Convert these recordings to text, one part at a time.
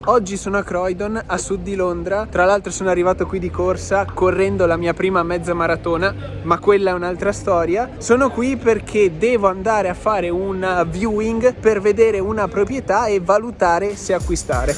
Oggi sono a Croydon, a sud di Londra. Tra l'altro sono arrivato qui di corsa, correndo la mia prima mezza maratona, ma quella è un'altra storia. Sono qui perché devo andare a fare un viewing per vedere una proprietà e valutare se acquistare.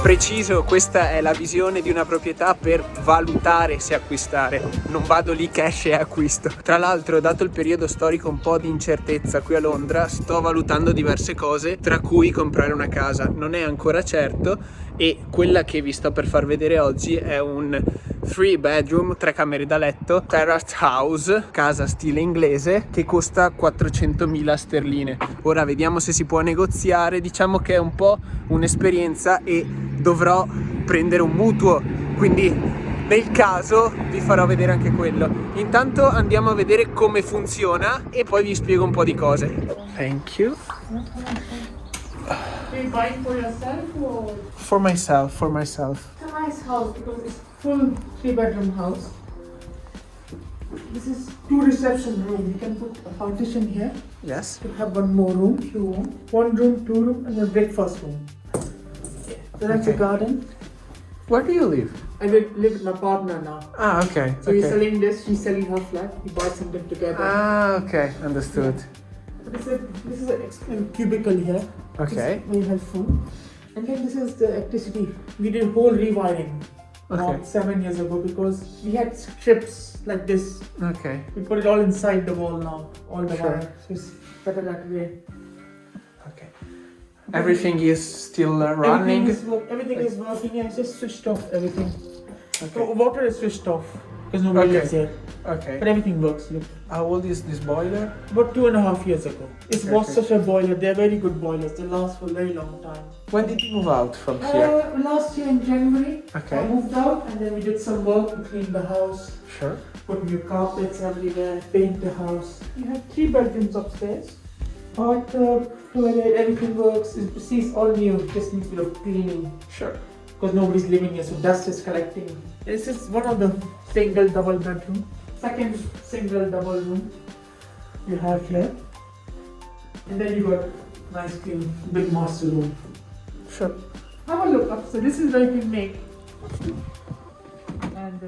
Preciso, questa è la visione di una proprietà per valutare se acquistare. Non vado lì cash e acquisto. Tra l'altro, dato il periodo storico un po' di incertezza qui a Londra, sto valutando diverse cose, tra cui comprare una casa. Non è ancora certo e quella che vi sto per far vedere oggi è un 3 bedroom, 3 camere da letto, terraced house, casa stile inglese, che costa 400.000 sterline. Ora vediamo se si può negoziare. Diciamo che è un po' un'esperienza e dovrò prendere un mutuo, quindi nel caso vi farò vedere anche quello. Intanto andiamo a vedere come funziona e poi vi spiego un po' di cose. Thank you. Are you buying for yourself or? For myself. It's a nice house because it's full 3-bedroom house. This is 2 reception room. You can put a partition here. Yes. You have one more room if you want. 1 room, 2 room, and a breakfast room. So that's Okay. a garden. Where do you live? I live with my partner now. Ah, okay. So he's selling this, she's selling her flat. We buy something together. Ah, okay, understood. This is an excellent cubicle here. Okay. It's very helpful. And then this is the electricity. We did whole rewiring about 7 years ago because we had strips like this. Okay. We put it all inside the wall now, all the Sure. wire. So it's better that way. Okay. Everything is still running. Everything is working. Yeah, it's just switched off everything. Okay. So water is switched off because nobody Okay. lives here. Okay. But everything works. Look. How old is this boiler? About 2.5 years ago. It Okay. was such a boiler. They're very good boilers. They last for a very long time. When did you move out from here? Last year in January, Okay. I moved out and then we did some work to clean the house, Sure. put new carpets everywhere, paint the house. We have 3 bedrooms upstairs. Hot tub, toilet, everything works. It's all new, just needs a bit of cleaning Sure. because nobody's living here, so dust is collecting. This is one of the single double bedroom. Second single double room you have here. And then you got nice clean big master room. Sure. Have a look up. So this is where you can make. And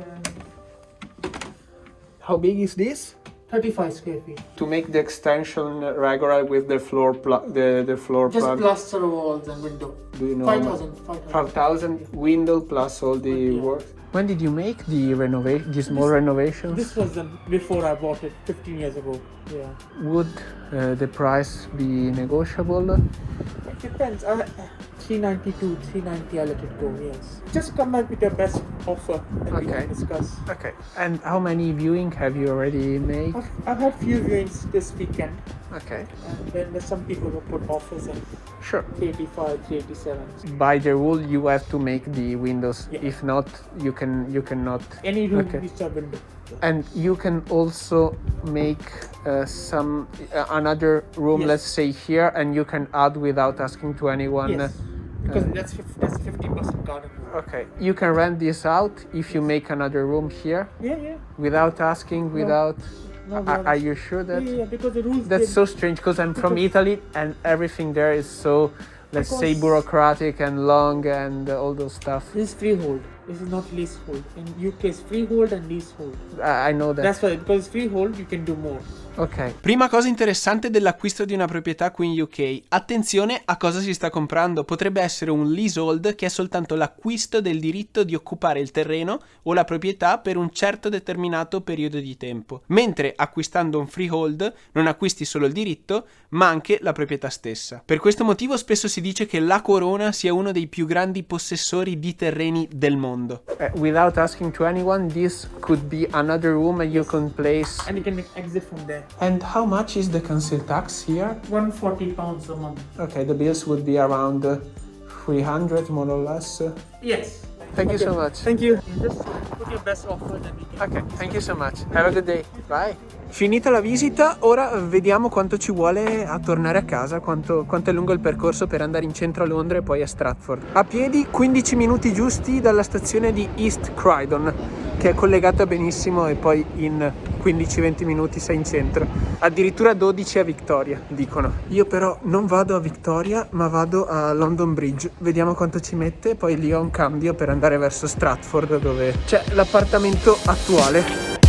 How big is this? 35 square feet. To make the extension regular with the floor the floor Just plug. plaster walls and window. Do you know? 5,000. 5,000 window plus all the Yeah. work. When did you make the renovation? The small renovations? This was done before I bought it 15 years ago. Yeah. Would the price be negotiable? It depends. 392, 390 I let it go, yes. Just come back with your best offer and we Okay. can discuss. Okay. And how many viewing have you already made? I've had few viewings this weekend Okay. and then there's some people who put offers at Sure. 385, 387. By the rule, you have to make the windows. Yeah. If not, you cannot. Any room Okay. which are window. And you can also make another room, Yes. let's say here, and you can add without asking to anyone. Yes. Because that's 50% garden room. Okay. You can rent this out if you make another room here Yeah. without asking, without. No, Are you sure that? Yeah, because the rules. That's so strange because I'm from Italy and everything there is so, let's say, Because- bureaucratic and long and all those stuff. This is freehold. This is not leasehold. In UK, it's freehold and leasehold. I know that. That's why, because it's freehold, you can do more. Ok. Prima cosa interessante dell'acquisto di una proprietà qui in UK. Attenzione a cosa si sta comprando. Potrebbe essere un leasehold, che è soltanto l'acquisto del diritto di occupare il terreno o la proprietà per un certo determinato periodo di tempo. Mentre acquistando un freehold non acquisti solo il diritto, ma anche la proprietà stessa. Per questo motivo spesso si dice che la Corona sia uno dei più grandi possessori di terreni del mondo. Without asking to anyone, this could be another room and you can place. And you can exit from there. And how much is the council tax here? £140 a month. Okay, the bills would be around 300 more or less. Yes. Thank you so much. Thank you. Just put your best offer and we can. Ok, thank you so much. Have a good day. Bye. Finita la visita, ora vediamo quanto ci vuole a tornare a casa, quanto è lungo il percorso per andare in centro a Londra e poi a Stratford. A piedi 15 minuti giusti dalla stazione di East Croydon. che è collegata benissimo e poi in 15-20 minuti sei in centro. Addirittura 12 a Victoria, dicono. Io però non vado a Victoria, ma vado a London Bridge. Vediamo quanto ci mette, poi lì ho un cambio per andare verso Stratford, dove c'è l'appartamento attuale.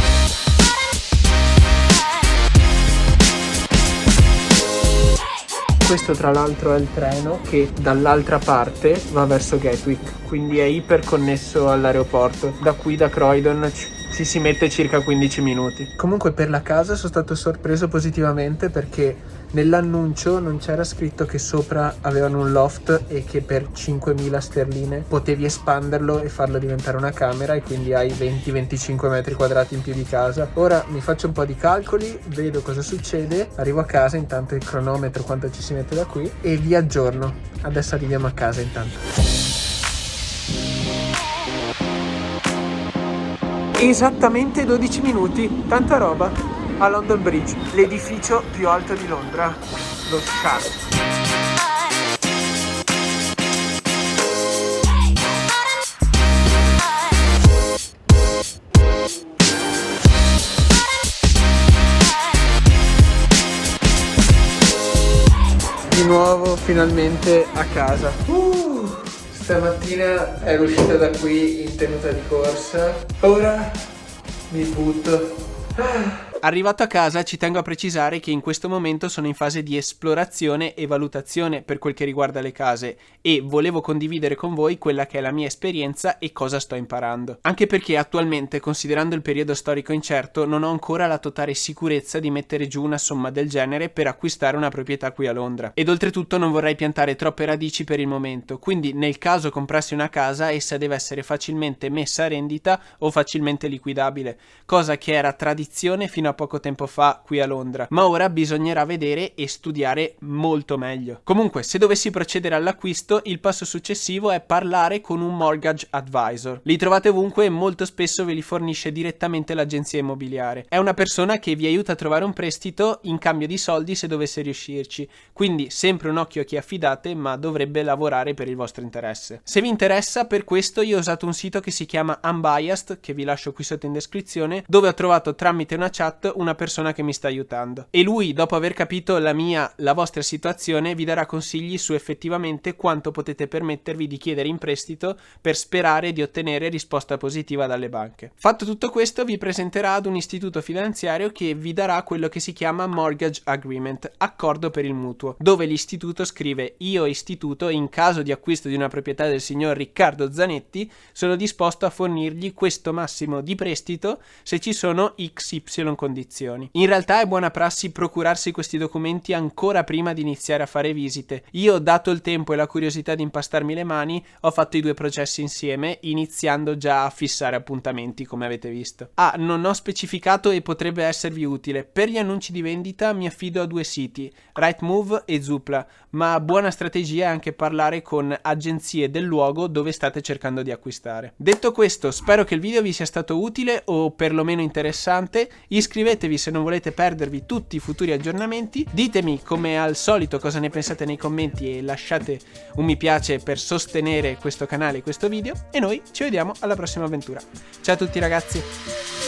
Questo tra l'altro è il treno che dall'altra parte va verso Gatwick, quindi è iperconnesso all'aeroporto. Da qui, da Croydon, ci si mette circa 15 minuti. Comunque per la casa sono stato sorpreso positivamente, perché nell'annuncio non c'era scritto che sopra avevano un loft e che per 5.000 sterline potevi espanderlo e farlo diventare una camera, e quindi hai 20-25 metri quadrati in più di casa. Ora mi faccio un po' di calcoli, vedo cosa succede, arrivo a casa, intanto il cronometro quanto ci si mette da qui, e vi aggiorno. Adesso arriviamo a casa intanto. Esattamente 12 minuti, tanta roba, a London Bridge, l'edificio più alto di Londra, lo Sharp. Di nuovo finalmente a casa. Stamattina ero uscita da qui in tenuta di corsa, ora mi butto. Arrivato a casa ci tengo a precisare che in questo momento sono in fase di esplorazione e valutazione per quel che riguarda le case, e volevo condividere con voi quella che è la mia esperienza e cosa sto imparando. Anche perché attualmente, considerando il periodo storico incerto, non ho ancora la totale sicurezza di mettere giù una somma del genere per acquistare una proprietà qui a Londra. Ed oltretutto non vorrei piantare troppe radici per il momento, quindi nel caso comprassi una casa, essa deve essere facilmente messa a rendita o facilmente liquidabile, cosa che era tradizione fino a poco tempo fa qui a Londra, ma ora bisognerà vedere e studiare molto meglio. Comunque, se dovessi procedere all'acquisto, il passo successivo è parlare con un mortgage advisor. Li trovate ovunque e molto spesso ve li fornisce direttamente l'agenzia immobiliare. È una persona che vi aiuta a trovare un prestito in cambio di soldi se dovesse riuscirci, quindi sempre un occhio a chi affidate, ma dovrebbe lavorare per il vostro interesse. Se vi interessa, per questo io ho usato un sito che si chiama Unbiased, che vi lascio qui sotto in descrizione, dove ho trovato tramite una chat una persona che mi sta aiutando, e lui, dopo aver capito la vostra situazione, vi darà consigli su effettivamente quanto potete permettervi di chiedere in prestito per sperare di ottenere risposta positiva dalle banche. Fatto tutto questo, vi presenterà ad un istituto finanziario che vi darà quello che si chiama Mortgage Agreement, accordo per il mutuo, dove l'istituto scrive: io istituto, in caso di acquisto di una proprietà del signor Riccardo Zanetti, sono disposto a fornirgli questo massimo di prestito se ci sono XY condizioni. In realtà è buona prassi procurarsi questi documenti ancora prima di iniziare a fare visite. Io, dato il tempo e la curiosità di impastarmi le mani, ho fatto i due processi insieme, iniziando già a fissare appuntamenti, come avete visto. Non ho specificato e potrebbe esservi utile: per gli annunci di vendita mi affido a due siti, Rightmove e Zoopla, ma buona strategia è anche parlare con agenzie del luogo dove state cercando di acquistare. Detto questo, spero che il video vi sia stato utile o perlomeno interessante. Iscrivetevi se non volete perdervi tutti i futuri aggiornamenti. Ditemi come al solito cosa ne pensate nei commenti e lasciate un mi piace per sostenere questo canale e questo video, e noi ci vediamo alla prossima avventura. Ciao a tutti ragazzi!